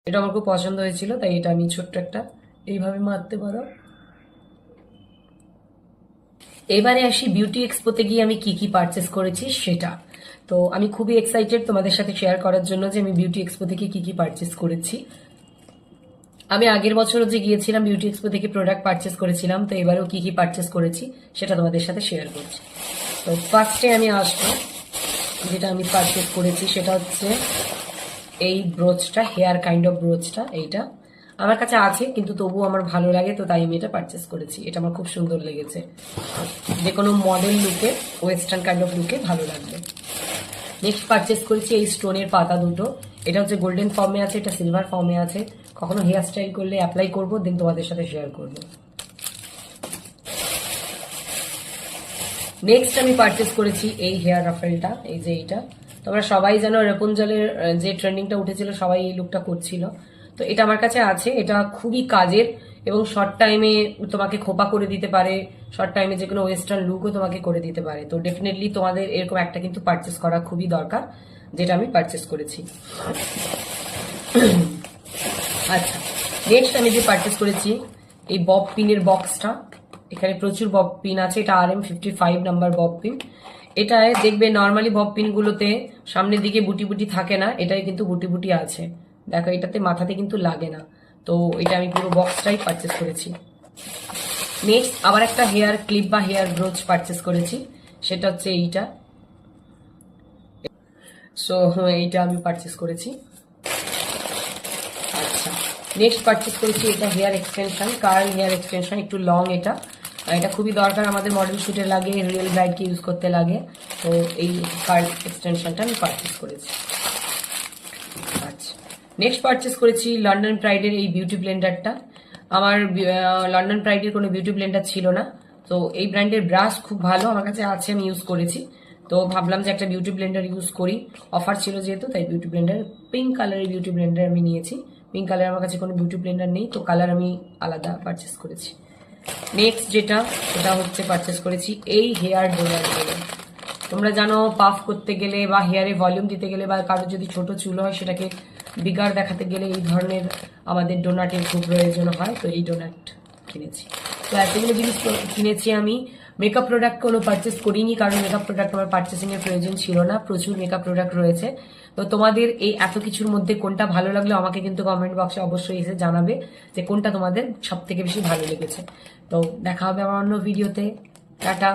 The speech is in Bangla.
এটা আমার খুব পছন্দ হয়েছিল, তাই এটা আমি ছোট্ট একটা এইভাবে মারতে পারো। এবারে আসি বিউটি এক্সপোতে গিয়ে আমি কি কি পারচেস করেছি সেটা। তো আমি খুবই এক্সাইটেড তোমাদের সাথে শেয়ার করার জন্য যে আমি বিউটি এক্সপো থেকে কি কি পারচেস করেছি। আমি আগের বছরও যে গিয়েছিলাম বিউটি এক্সপো থেকে প্রোডাক্ট পারচেস করেছিলাম, তো এবারেও কি কি পারচেস করেছি সেটা তোমাদের সাথে শেয়ার করছি। তো ফার্স্টে আমি আসবো, যেটা আমি পারচেস করেছি সেটা হচ্ছে এই ব্রোচটা, হেয়ার কাইন্ড অফ ব্রোচটা। এইটা আমার কাছে আছে কিন্তু তবুও আমার ভালো লাগে, তো তাই আমি এটা পারচেস করেছি। এটা আমার খুব সুন্দর লেগেছে, যে কোনো মডেল লুকে, ওয়েস্টার্ন কাইন্ড অফ লুকে ভালো লাগবে। নেক্সট পারচেস করেছি এই স্টোনের পাতা দুটো। এটা হচ্ছে গোল্ডেন ফর্মে আছে, এটা সিলভার ফর্মে আছে। কখনো হেয়ার স্টাইল করলে অ্যাপ্লাই করবো, দেন তোমাদের সাথে শেয়ার করবো। নেক্সট আমি পারচেস করেছি এই হেয়ার রাফেলটা, এই যে এইটা। তোমরা সবাই জানো রেপুনজলের যে ট্রেন্ডিংটা উঠেছিল, সবাই এই লুকটা করছিল। তো এটা আমার কাছে আছে, এটা খুবই কাজের এবং শর্ট টাইমে তোমাকে খোপা করে দিতে পারে, শর্ট টাইমে যে কোনো ওয়েস্টার্ন লুকও তোমাকে করে দিতে পারে। তো ডেফিনেটলি তোমাদের এরকম একটা কিন্তু পারচেস করা খুবই দরকার, যেটা আমি পারচেস করেছি। আচ্ছা, নেক্সট আমি যে পারচেস করেছি এই বব পিনের বক্সটা। এখানে প্রচুর বব পিন আছে, এটা RM55 নাম্বার বব পিন। এটায় দেখবে নর্মালি বব পিন গুলোতে সামনের দিকে বুটি বুটি থাকে না, এটাই কিন্তু বুটি বুটি আছে। দেখো এটাতে মাথাতে কিন্তু লাগে না। তো এটা আমি পুরো বক্সটাই পারচেস করেছি। নেক্সট আবার একটা হেয়ার ক্লিপ বা হেয়ার ব্রোচ পারচেস করেছি, সেটা হচ্ছে এইটা। সো এইটা আমি পারচেস করেছি। আচ্ছা, নেক্সট পারচেস করেছি এটা hair extension, curl hair extension, একটু লং। এটা এটা খুবই দরকার, আমাদের মডেল শুটে লাগে, রিয়েল ব্রাইডকে ইউজ করতে লাগে। তো এই কার্ল এক্সটেনশনটা আমি পারচেস করেছি। আচ্ছা, নেক্সট পারচেস করেছি লন্ডন প্রাইডের এই বিউটি ব্লেন্ডারটা। আমার লন্ডন প্রাইডের কোনো বিউটি ব্লেন্ডার ছিল না, তো এই ব্র্যান্ডের ব্রাশ খুব ভালো আমার কাছে আছে, আমি ইউজ করেছি। তো ভাবলাম যে একটা বিউটি ব্লেন্ডার ইউজ করি, অফার ছিল যেহেতু, তাই বিউটি ব্লেন্ডার পিঙ্ক কালারের বিউটি ব্লেন্ডার আমি নিয়েছি। পিঙ্ক কালার আমার কাছে কোনো বিউটি ব্লেন্ডার নেই, তো কালার আমি আলাদা পারচেস করেছি। নেক্সট যেটা, সেটা হচ্ছে পারচেস করেছি এই হেয়ার ডোনারগুলো। তোমরা জানো পাফ করতে গেলে বা হেয়ারে ভলিউম দিতে গেলে বা কারো যদি ছোট চুল হয় সেটাকে বিগার দেখাতে গেলে এই ধরনের আমাদের ডোনাটের খুব প্রয়োজন হয়। তো এই ডোনাট কিনেছি। তো এতগুলো জিনিস কিনেছি আমি। মেকআপ প্রোডাক্ট কোনো পারচেস করিনি, কারণ মেকআপ প্রোডাক্ট আমার পারচেসিং এর প্রয়োজন ছিল না, প্রচুর মেকআপ প্রোডাক্ট রয়েছে। তো তোমাদের এই এত কিছুর মধ্যে কোনটা ভালো লাগলো আমাকে কিন্তু কমেন্ট বক্সে অবশ্যই এসে জানাবে যে কোনটা তোমাদের সব থেকে বেশি ভালো লেগেছে। তো দেখা হবে আমার অন্য ভিডিওতে। টাটা।